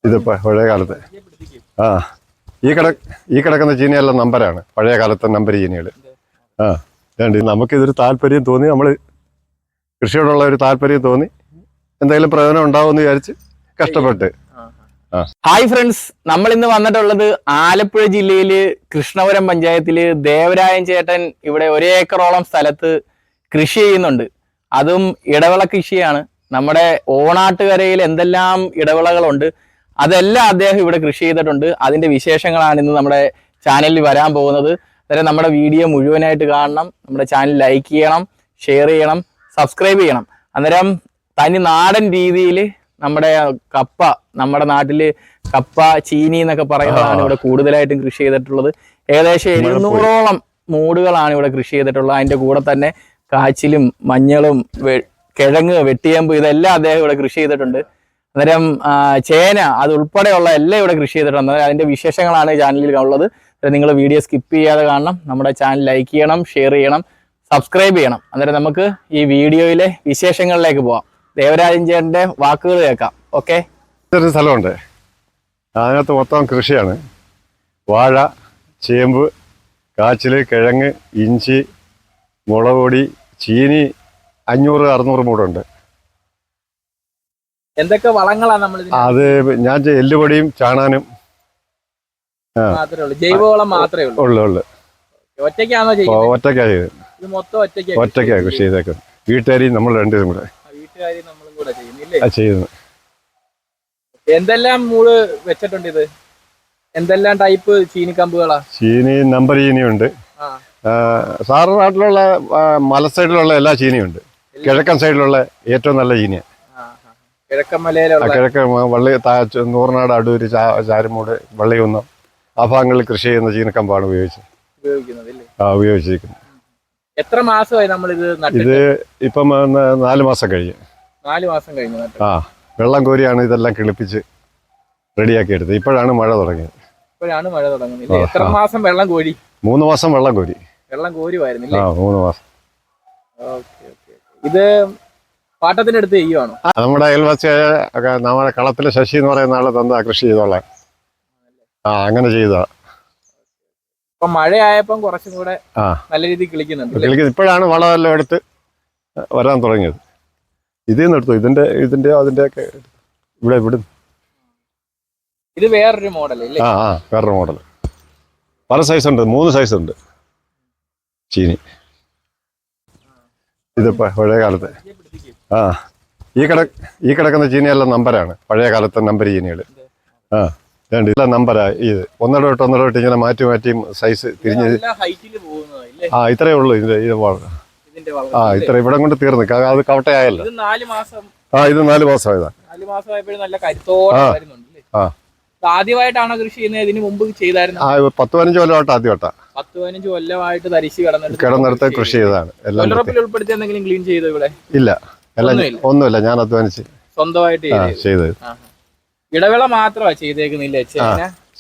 ഇതിപ്പോൾ പഴയ കാലത്ത് ആ ഈ കിടക്കുന്ന ചീനിയെല്ലാം നമ്പരാണ്, പഴയ കാലത്തെ നമ്പർ ചീനികൾ. ആ വേണ്ടി നമുക്കിതൊരു താല്പര്യം തോന്നി, നമ്മൾ കൃഷിയോടുള്ള ഒരു താല്പര്യം തോന്നി, എന്തെങ്കിലും പ്രയോജനം ഉണ്ടാവുമെന്ന് വിചാരിച്ച് കഷ്ടപ്പെട്ട്. ഹായ് ഫ്രണ്ട്സ്, നമ്മൾ ഇന്ന് വന്നിട്ടുള്ളത് ആലപ്പുഴ ജില്ലയില് കൃഷ്ണപുരം പഞ്ചായത്തില് ദേവരായൻ ചേട്ടൻ ഇവിടെ 1 ഏക്കറോളം സ്ഥലത്ത് കൃഷി ചെയ്യുന്നുണ്ട്. അതും ഇടവിള കൃഷിയാണ്. നമ്മുടെ ഓണാട്ടുകരയിൽ എന്തെല്ലാം ഇടവിളകളുണ്ട് അതെല്ലാം അദ്ദേഹം ഇവിടെ കൃഷി ചെയ്തിട്ടുണ്ട്. അതിന്റെ വിശേഷങ്ങളാണ് ഇന്ന് നമ്മുടെ ചാനലിൽ വരാൻ പോകുന്നത്. അന്നേരം നമ്മുടെ വീഡിയോ മുഴുവനായിട്ട് കാണണം, നമ്മുടെ ചാനൽ ലൈക്ക് ചെയ്യണം, ഷെയർ ചെയ്യണം, സബ്സ്ക്രൈബ് ചെയ്യണം. അന്നേരം തനി നാടൻ രീതിയിൽ നമ്മുടെ കപ്പ, നമ്മുടെ നാട്ടില് കപ്പ, ചീനി എന്നൊക്കെ പറയുന്നതാണ് ഇവിടെ കൂടുതലായിട്ടും കൃഷി ചെയ്തിട്ടുള്ളത്. ഏകദേശം 700ഓളം മൂടുകളാണ് ഇവിടെ കൃഷി ചെയ്തിട്ടുള്ളത്. അതിന്റെ കൂടെ തന്നെ കാച്ചിലും മഞ്ഞളും കിഴങ്ങ്, വെട്ടിയമ്പ് ഇതെല്ലാം അദ്ദേഹം ഇവിടെ കൃഷി ചെയ്തിട്ടുണ്ട്. അന്നേരം ചേന അത് ഉൾപ്പെടെയുള്ള എല്ലാം ഇവിടെ കൃഷി ചെയ്തിട്ടുണ്ട്. അതിന്റെ വിശേഷങ്ങളാണ് ചാനലിൽ ഉള്ളത്. നിങ്ങൾ വീഡിയോ സ്കിപ്പ് ചെയ്യാതെ കാണണം, നമ്മുടെ ചാനൽ ലൈക്ക് ചെയ്യണം, ഷെയർ ചെയ്യണം, സബ്സ്ക്രൈബ് ചെയ്യണം. അന്നേരം നമുക്ക് ഈ വീഡിയോയിലെ വിശേഷങ്ങളിലേക്ക് പോവാം. ദേവരാജൻ ചേട്ടന്റെ വാക്കുകൾ കേൾക്കാം. ഓക്കെ. ഇതൊരു സ്ഥലമുണ്ട്, അതിനകത്ത് മൊത്തം കൃഷിയാണ്. വാഴ, ചേമ്പ്, കാച്ചിൽ, കിഴങ്ങ്, ഇഞ്ചി, മുളക് പൊടി, ചീനി 500-600 മൂടുണ്ട്. എന്തൊക്കെ വളങ്ങളാണ് നമ്മൾ? അത് ഞാൻ എല്ലുപൊടിയും ചാണാനും ജൈവവളം മാത്രമേ ഉള്ളു. ഒറ്റയ്ക്കാണോ ഒറ്റയ്ക്കാ ചെയ്ത്? ഒറ്റയ്ക്കാ കൃഷി ചെയ്തേക്കുന്നത്. വീട്ടുകാരെയും നമ്മൾ രണ്ടുപേരും കൂടെ ചെയ്യുന്നു. എന്തെല്ലാം മൂട് വെച്ചിട്ടുണ്ട്? ഇത് എന്തെല്ലാം ടൈപ്പ് ചീനിക്കമ്പുകളാ? ചീനി നമ്പർ ചീനിയുണ്ട്. സാറ് നാട്ടിലുള്ള മല സൈഡിലുള്ള എല്ലാ ചീനിയുണ്ട്. കിഴക്കൻ സൈഡിലുള്ള ഏറ്റവും നല്ല ചീനിയാണ് കിഴക്കൻ വള്ളി, നൂറിനാട്, അടൂര്, ചാരുമൂട്, വള്ളികുന്നം ആ ഭാഗങ്ങളിൽ കൃഷി ചെയ്യുന്ന ചീനക്കമ്പാണ് ഉപയോഗിച്ചിരിക്കുന്നത്. എത്ര മാസമായി നമ്മൾ ഇത് ഇപ്പം 4 മാസം കഴിഞ്ഞു. 4 മാസം കഴിഞ്ഞു. വെള്ളം കോരിയാണ് ഇതെല്ലാം കിളിപ്പിച്ച് റെഡിയാക്കി എടുത്തത്. ഇപ്പോഴാണ് മഴ തുടങ്ങിയത്. എത്ര മാസം വെള്ളം കോരി? 3 മാസം വെള്ളം കോരി. 3 മാസം. ഇത് പാട്ടത്തിനടുത്ത് ചെയ്യുവാണോ? നമ്മുടെ അയൽവാസിയായ നമ്മുടെ കളത്തിലെ ശശി എന്ന് പറയുന്ന ആളെ തന്നാ കൃഷി ചെയ്തോളാം. അങ്ങനെ ചെയ്താ. ഇപ്പൊ മഴയായപ്പം കുറച്ചും കൂടെ നല്ല രീതിയിൽ കിളിക്കുന്നുണ്ട്. ഇപ്പോഴാണ് വളമെല്ലാം എടുത്ത് വരാൻ തുടങ്ങിയത്. ഇതിൽ നിന്ന് എടുത്തു, അതിന്റെ ഒക്കെ ഇവിടെ വിടും. ഇത് വേറൊരു മോഡൽ അല്ലേ? വേറൊരു മോഡൽ. പല സൈസ് ഉണ്ട്, 3 സൈസ് ഉണ്ട് ചീനി. ഇതിപ്പോ പഴയ കാലത്ത് ഈ കിടക്കുന്ന ചീനിയെല്ലാം നമ്പരാണ്, പഴയ കാലത്തെ നമ്പർ ചീനികൾ. ഇതെല്ലാം നമ്പരാ. ഇത് ഒന്നിടോട്ട് ഇങ്ങനെ മാറ്റി സൈസ് തിരിഞ്ഞ് ഇത്രയേ ഉള്ളൂ ഇതിന്റെ. ഇത്ര ഇവിടെ കൊണ്ട് തീർന്നു. അത് കവട്ടയായല്ലോ. ഇത് 4 മാസം. ഇത് 4 മാസമായതാ. 4 മാസമായപ്പോഴും നല്ല കരുത്തോടെ വരുന്നുണ്ട്. ആദ്യമായിട്ടാണോ കൃഷി ചെയ്യുന്നത്? ഇതിന് മുമ്പ് ചെയ്തായിരുന്നു? 10-15 കൊല്ലമായിട്ട് ആദ്യമായിട്ടാ. 10-15 കൊല്ലമായിട്ട് തരിശ് കിടന്നെടുത്ത് കൃഷി ചെയ്തതാണ്. ഉൾപ്പെടുത്തി എന്തെങ്കിലും ക്ലീൻ ചെയ്തോ ഇവിടെ? ഇല്ല, ഒന്നുമില്ല. ഞാൻ അധ്വാനിച്ച് സ്വന്തമായിട്ട് ചെയ്തത്. ഇടവേള മാത്രമാ ചെയ്തേക്കുന്നില്ലേ?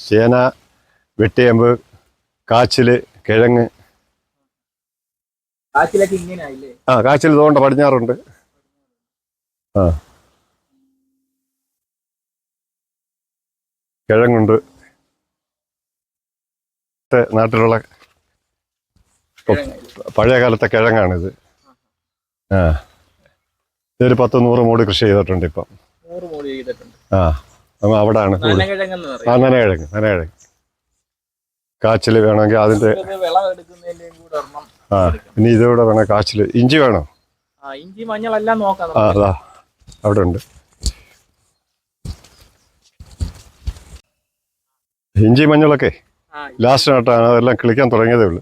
ചേന, വെട്ടിയമ്പ്, കാച്ചില്, കിഴങ്ങ്. കാച്ചിലൊക്കെ ഇങ്ങനെയായില്ലേ? കാച്ചിൽ ഇതുകൊണ്ട് പടിഞ്ഞാറുണ്ട്. കിഴങ്ങുണ്ട്. നാട്ടിലുള്ള പഴയ കാലത്തെ കിഴങ്ങാണിത്. ഇതൊരു 10-100 മൂട് കൃഷി ചെയ്തിട്ടുണ്ട് ഇപ്പം. അവിടാണ് നനകിഴങ്ങ്. കാച്ചില് വേണമെങ്കിൽ അതിന്റെ. ഇനി ഇതോടെ വേണം കാച്ചില്. ഇഞ്ചി വേണോ? ഇഞ്ചി, മഞ്ഞളെല്ലാം നോക്കാം. അതാ അവിടെ ഉണ്ട്. ഇഞ്ചി മഞ്ഞളൊക്കെ ലാസ്റ്റ് നട്ടാണ്. അതെല്ലാം കിളിക്കാൻ തുടങ്ങിയതേ ഉള്ളൂ.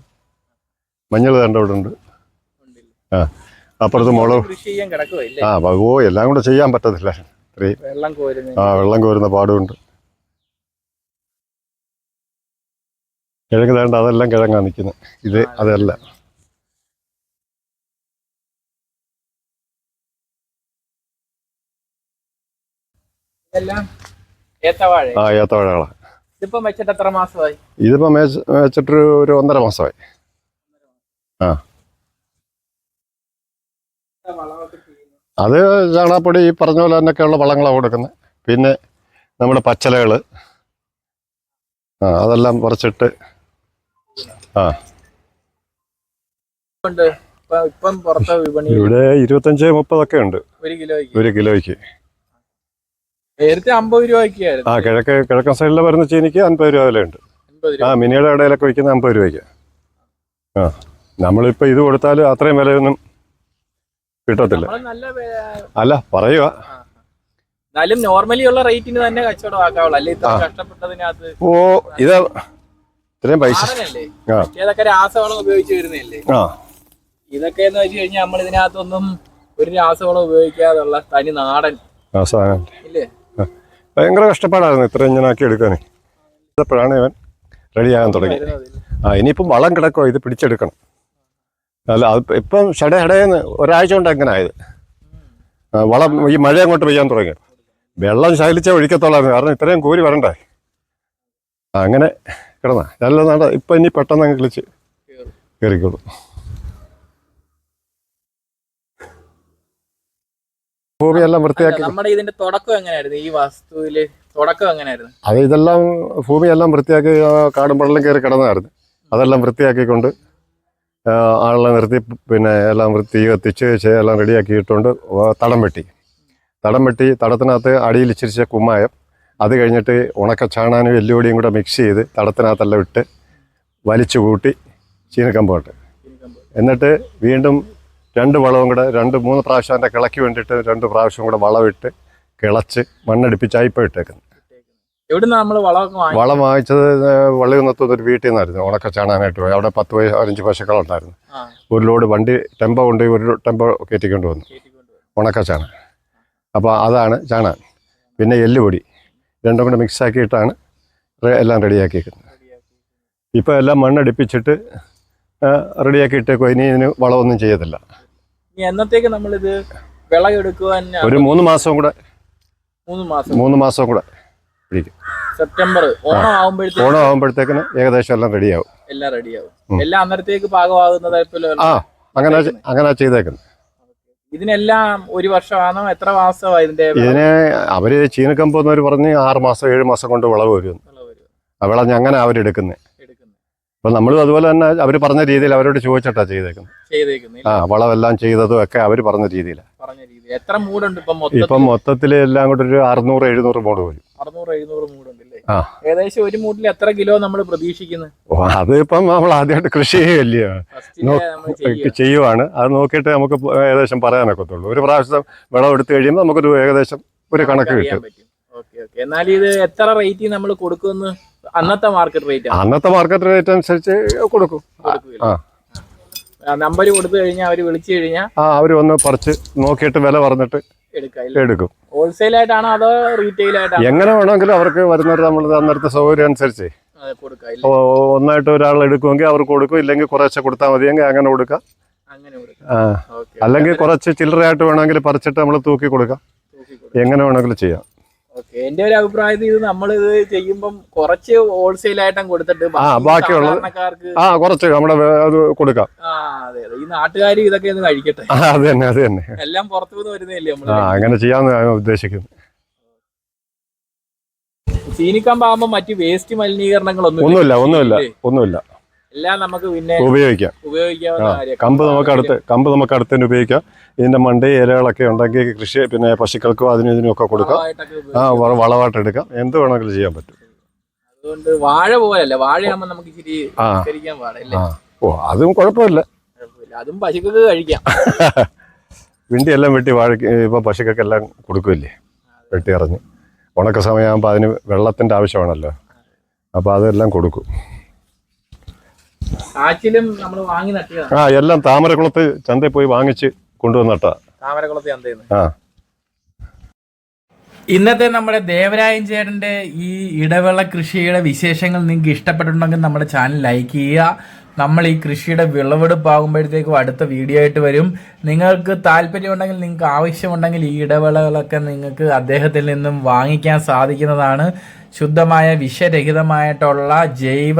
മഞ്ഞൾ കണ്ട അവിടെ ഉണ്ട്. അപ്പുറത്ത് മുളക്. എല്ലാം കൂടെ ചെയ്യാൻ പറ്റത്തില്ല. വെള്ളം കോരുന്ന പാടുണ്ട്. കിഴങ്ങ് വേണ്ട, അതെല്ലാം കിഴങ്ങാ നിൽക്കുന്നത്. ഇത് അതല്ല. ഏത്തവാഴകളാ. ഇതിപ്പം വെച്ചിട്ട് എത്ര മാസമായി? ഇതിപ്പം വെച്ചിട്ട് ഒരു 1.5 മാസമായി. അത് ചാണകപ്പൊടി ഈ പറഞ്ഞ പോലെ തന്നെയൊക്കെയുള്ള വളങ്ങളാണ് കൊടുക്കുന്നത്. പിന്നെ നമ്മുടെ പച്ചലകൾ അതെല്ലാം പറിച്ചിട്ട് ഇപ്പം പുറത്തെ വിപണി ഇവിടെ 25-30 ഉണ്ട് ഒരു കിലോയ്ക്ക്. നേരത്തെ 50 രൂപയ്ക്കായിരുന്നു. കിഴക്കൻ സൈഡിൽ വരുന്ന ചീനിക്ക് 50 രൂപ വിലയുണ്ട്. മിനിയുടെ ഇടയിലൊക്കെ വയ്ക്കുന്ന 50 രൂപയ്ക്ക്. നമ്മളിപ്പോ ഇത് കൊടുത്താൽ അത്രയും വിലയൊന്നും കിട്ടത്തില്ല. അല്ല പറയുക, എന്നാലും നോർമലി ഉള്ള റേറ്റിന് തന്നെ കച്ചവടമാക്കാവുള്ളൂ, അല്ലെ ഇത്ര കഷ്ടപ്പെട്ടതിനകത്ത്. ഇത് ഇത്രയും പൈസ ഇതൊക്കെ രാസവളം ഉപയോഗിച്ച് വരുന്നതല്ലേ. ഇതൊക്കെ എന്ന് വെച്ച് കഴിഞ്ഞാൽ നമ്മൾ ഇതിനകത്തൊന്നും ഒരു രാസവളം ഉപയോഗിക്കാതുള്ള തനി നാടൻ ഇല്ലേ. ഭയങ്കര കഷ്ടപ്പാടായിരുന്നു ഇത്രയും ഇങ്ങനാക്കി എടുക്കാനേ. ഇപ്പോഴാണ് ഇവൻ റെഡിയാകാൻ തുടങ്ങി. ഇനിയിപ്പം വളം കിടക്കോ, ഇത് പിടിച്ചെടുക്കണം. അല്ല അത് ഇപ്പം ഷടേന്ന് ഒരാഴ്ച കൊണ്ട് എങ്ങനെ ആയത്. വളം ഈ മഴ അങ്ങോട്ട് പെയ്യാൻ തുടങ്ങി. വെള്ളം ശാലിച്ചാൽ ഒഴിക്കത്തോളായിരുന്നു, കാരണം ഇത്രയും കൂരി വരണ്ടേ. അങ്ങനെ കിടന്ന നല്ല നാട. ഇപ്പം ഇനി പെട്ടെന്ന് അങ്ങ് കിളിച്ച് കയറിക്കോളൂ. ഭൂമിയെല്ലാം വൃത്തിയാക്കി. നമ്മുടെ ഇതിന്റെ തുടക്കം എങ്ങനെയായിരുന്നു, ഈ വസ്തുവില് തുടക്കം എങ്ങനെയായിരുന്നു? അത് ഇതെല്ലാം ഭൂമിയെല്ലാം വൃത്തിയാക്കി കാടും പടലും കയറി കിടന്നായിരുന്നു. അതെല്ലാം വൃത്തിയാക്കിക്കൊണ്ട് ആളെ നിർത്തി പിന്നെ എല്ലാം തീ കത്തിച്ച് എല്ലാം റെഡിയാക്കിയിട്ടുണ്ട്. തടം വെട്ടി തടത്തിനകത്ത് അടിയിൽ ഇച്ചിരിച്ച കുമ്മായം, അത് കഴിഞ്ഞിട്ട് ഉണക്ക ചാണാനും എല്ലുപൊടിയും കൂടെ മിക്സ് ചെയ്ത് തടത്തിനകത്തെല്ലാം ഇട്ട് വലിച്ചു കൂട്ടി ചീനക്കമ്പോട്ട്. എന്നിട്ട് വീണ്ടും 2 വളവും കൂടെ 2-3 പ്രാവശ്യം അതിൻ്റെ കിളയ്ക്ക് വേണ്ടിയിട്ട് 2 പ്രാവശ്യം കൂടെ വളമിട്ട് കിളച്ച് മണ്ണടിപ്പിച്ചായി ഇപ്പോൾ ഇട്ടേക്കുന്നത്. വളം വാങ്ങിച്ചത് വള്ളികുന്നത്തുനിന്ന് ഒരു വീട്ടിൽ നിന്നായിരുന്നു. ഉണക്ക ചാണാനായിട്ട് പോയി. അവിടെ 10-15 പശുക്കളുണ്ടായിരുന്നു. ഒരു ലോഡ് വണ്ടി ടെമ്പോ കൊണ്ട് ഒരു ടെമ്പോ കയറ്റിക്കൊണ്ട് വന്നു ഉണക്ക ചാണാൻ. അപ്പോൾ അതാണ് ചാണാൻ. പിന്നെ എല്ലുപൊടി രണ്ടും കൂടെ മിക്സാക്കിയിട്ടാണ് എല്ലാം റെഡിയാക്കിയിരിക്കുന്നത്. ഇപ്പോൾ എല്ലാം മണ്ണടിപ്പിച്ചിട്ട് റെഡിയാക്കി ഇട്ടേക്കോ. ഇനി ഇതിന് വളമൊന്നും ചെയ്യത്തില്ല. എന്നത്തേക്ക് നമ്മളിത് വിളവെടുക്കുവാൻ ഒരു 3 മാസം കൂടെ 3 മാസം കൂടെ പിടിക്കും. സെപ്റ്റംബർ ഓണം ആകുമ്പോഴത്തേക്കിന് ഏകദേശം എല്ലാം റെഡിയാവും. എല്ലാം അന്നേരത്തേക്ക് പാകമാകുന്നത്. അങ്ങനെ ചെയ്തേക്കുന്നത്. ഇതിനെല്ലാം ഒരു വർഷമാണോ, എത്ര മാസമാണ് ഇതിന്? അവര് ചീനക്കമ്പോന്നവർ പറഞ്ഞ് 6 മാസം 7 മാസം കൊണ്ട് വിളവ് വരും. ആ വിളഞ്ഞ് അങ്ങനെ അവരെടുക്കുന്നത്. അപ്പൊ നമ്മളും അതുപോലെ തന്നെ അവർ പറഞ്ഞ രീതിയിൽ അവരോട് ചോദിച്ചിട്ടാ ചെയ്തേക്കുന്നത്. വളമെല്ലാം ചെയ്തതും ഒക്കെ അവര് പറഞ്ഞ രീതിയിലാണ്. എത്ര മൂടുണ്ട് ഇപ്പം മൊത്തത്തിൽ എല്ലാം കൂടെ ഒരു 600-700 മൂട് വരും. 600-700 മൂടുണ്ടല്ലേ. ഏകദേശം ഒരു മൂട്ടിൽ എത്ര കിലോ നമ്മൾ പ്രതീക്ഷിക്കുന്നത്? അതിപ്പം നമ്മൾ ആദ്യമായിട്ട് കൃഷി ചെയ്യുവാണ്. അത് നോക്കിയിട്ട് നമുക്ക് ഏകദേശം പറയാനൊക്കത്തുള്ളൂ. ഒരു പ്രാവശ്യം വിളവ് എടുത്തു കഴിയുമ്പോൾ നമുക്കൊരു ഏകദേശം ഒരു കണക്ക് കിട്ടും. എന്നാൽ ഇത് എത്ര റേറ്റ് നമ്മൾ കൊടുക്കുമെന്ന്? അന്നത്തെ മാർക്കറ്റ് റേറ്റ് അനുസരിച്ച് കൊടുക്കും. നമ്പർ കൊടുത്തു കഴിഞ്ഞാൽ അവര് വിളിച്ചു കഴിഞ്ഞാൽ അവര് വന്ന് പറിച്ച് നോക്കിയിട്ട് വില പറഞ്ഞിട്ട് എടുക്കും. ഹോൾസെയിൽ ആയിട്ടാണോ അതോ റീറ്റെയിൽ ആയിട്ടാണോ? എങ്ങനെ വേണമെങ്കിലും അവർക്ക് വരുന്നവർ നമ്മൾ അന്നേരത്തെ സൗകര്യം അനുസരിച്ച് ഒന്നായിട്ട് ഒരാൾ എടുക്കുമെങ്കിൽ അവർ കൊടുക്കും. ഇല്ലെങ്കിൽ കുറച്ച് കൊടുത്താൽ മതിയെങ്കിൽ അങ്ങനെ കൊടുക്കാം. അല്ലെങ്കിൽ കുറച്ച് ചില്ലറയായിട്ട് വേണമെങ്കിൽ പറിച്ചിട്ട് നമ്മൾ തൂക്കി കൊടുക്കാം. എങ്ങനെ വേണമെങ്കിലും ചെയ്യാം. എന്റെ ഒരു അഭിപ്രായത്തിൽ ഇത് നമ്മളിത് ചെയ്യുമ്പം കുറച്ച് ഹോൾസെയിൽ ആയിട്ടും കൊടുത്തിട്ട് ബാക്കിയുള്ളത് കുറച്ച് നമ്മുടെ അത് കൊടുക്കാം. ഈ നാട്ടുകാർ ഇതൊക്കെ ഒന്ന് കഴിക്കട്ടെ. അത് തന്നെ എല്ലാം പുറത്തുനിന്ന് വരുന്നതല്ലേ നമ്മൾ. അങ്ങനെ ചെയ്യാന്ന് ഉദ്ദേശിക്കുന്നു. ചീനിക്കമ്പാകുമ്പോ മറ്റു വേസ്റ്റ് മലിനീകരണങ്ങളൊന്നുമില്ല. എല്ലാം നമുക്ക് പിന്നെ ഉപയോഗിക്കാം. കമ്പ് നമുക്ക് അടുത്ത് തന്നെ ഉപയോഗിക്കാം. ഇതിന്റെ മണ്ട ഇലകളൊക്കെ ഉണ്ടെങ്കിൽ കൃഷി പിന്നെ പശുക്കൾക്കും അതിനും ഇതിനും ഒക്കെ കൊടുക്കാം. വളമായിട്ട് എടുക്കാം. എന്ത് വേണമെങ്കിലും ചെയ്യാൻ പറ്റും. അതുകൊണ്ട് വാഴ പോലല്ല, വാഴയാകുമ്പോൾ നമുക്ക് ഇച്ചിരി അതും കുഴപ്പമില്ല. അതും പശുക്കൾക്ക് കഴിക്കാം. വിണ്ടിയെല്ലാം വെട്ടി വാഴയ്ക്ക് ഇപ്പൊ പശുക്കൾക്കെല്ലാം കൊടുക്കില്ലേ, വെട്ടി ഇറങ്ങി. ഉണക്ക സമയമാകുമ്പോൾ അതിന് വെള്ളത്തിന്റെ ആവശ്യമാണല്ലോ. അപ്പൊ അതെല്ലാം കൊടുക്കും. എല്ലാം താമരക്കുളത്ത് ചന്തയിൽ പോയി വാങ്ങിച്ച് കൊണ്ടുവന്നിട്ടാ. ഇന്നത്തെ നമ്മുടെ ദേവരായൻ ചേട്ടന്റെ ഈ ഇടവേള കൃഷിയുടെ വിശേഷങ്ങൾ നിങ്ങൾക്ക് ഇഷ്ടപ്പെട്ടിട്ടുണ്ടെങ്കിൽ നമ്മുടെ ചാനൽ ലൈക്ക് ചെയ്യുക. നമ്മൾ ഈ കൃഷിയുടെ വിളവെടുപ്പാകുമ്പോഴത്തേക്കും അടുത്ത വീഡിയോ ആയിട്ട് വരും. നിങ്ങൾക്ക് താല്പര്യമുണ്ടെങ്കിൽ, നിങ്ങൾക്ക് ആവശ്യമുണ്ടെങ്കിൽ ഈ ഇടവേളകളൊക്കെ നിങ്ങൾക്ക് അദ്ദേഹത്തിൽ നിന്നും വാങ്ങിക്കാൻ സാധിക്കുന്നതാണ്. ശുദ്ധമായ വിഷരഹിതമായിട്ടുള്ള ജൈവ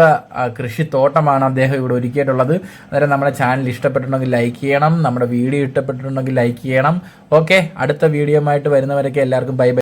കൃഷിത്തോട്ടമാണ് അദ്ദേഹം ഇവിടെ ഒരുക്കിയിട്ടുള്ളത്. അന്നേരം നമ്മുടെ ചാനൽ ഇഷ്ടപ്പെട്ടിട്ടുണ്ടെങ്കിൽ ലൈക്ക് ചെയ്യണം. നമ്മുടെ വീഡിയോ ഇഷ്ടപ്പെട്ടിട്ടുണ്ടെങ്കിൽ ലൈക്ക് ചെയ്യണം. ഓക്കെ, അടുത്ത വീഡിയോ ആയിട്ട് വരുന്നവരൊക്കെ എല്ലാവർക്കും ബൈ ബൈ.